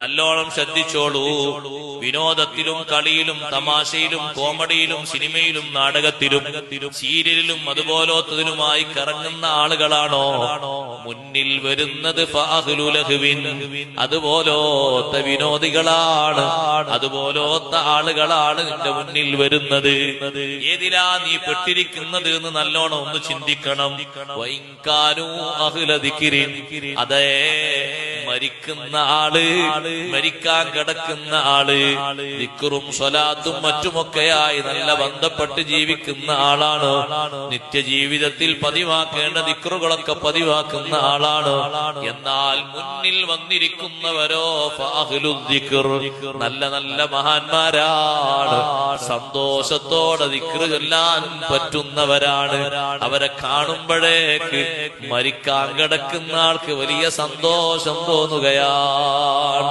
നല്ലോണം ശ്രദ്ധിച്ചോളൂ. വിനോദത്തിലും കളിയിലും തമാശയിലും കോമഡിയിലും സിനിമയിലും നാടകത്തിലും സീരിയലിലും അതുപോലത്തതിലുമായി കറങ്ങുന്ന ആളുകളാണോ മുന്നിൽ വരുന്നത്? അതുപോലോത്ത വിനോദികളാണ്, അതുപോലോത്ത ആളുകളാണ് നിന്റെ മുന്നിൽ വരുന്നത്. ഏതിലാ നീ പെട്ടിരിക്കുന്നത് എന്ന് നല്ലോണം ഒന്ന് ചിന്തിക്കണം. വൈകാനൂ അഹ്ല ദിക്രിൻ, അതേ മരിക്കുന്ന ആള്, മരിക്കാൻ കിടക്കുന്ന ആള് ദിക്റും സ്വലാത്തും മറ്റുമൊക്കെയായി നല്ല ബന്ധപ്പെട്ട് ജീവിക്കുന്ന ആളാണ്. നിത്യജീവിതത്തിൽ പതിവാക്കേണ്ട ദിക്റുകളൊക്കെ പതിവാക്കുന്ന ആളാണ്. എന്നാൽ മുന്നിൽ വന്നിരിക്കുന്നവരോ ഫഅഹ്ലുദ് ദിക്ർ, നല്ല നല്ല മഹാന്മാരാണ്. സന്തോഷത്തോടെ ദിക്റ് ചൊല്ലാൻ പറ്റുന്നവരാണ്. അവരെ കാണുമ്പോഴേക്ക് മരിക്കാൻ കിടക്കുന്ന ആൾക്ക് വലിയ സന്തോഷം തോന്നുകയാണ്.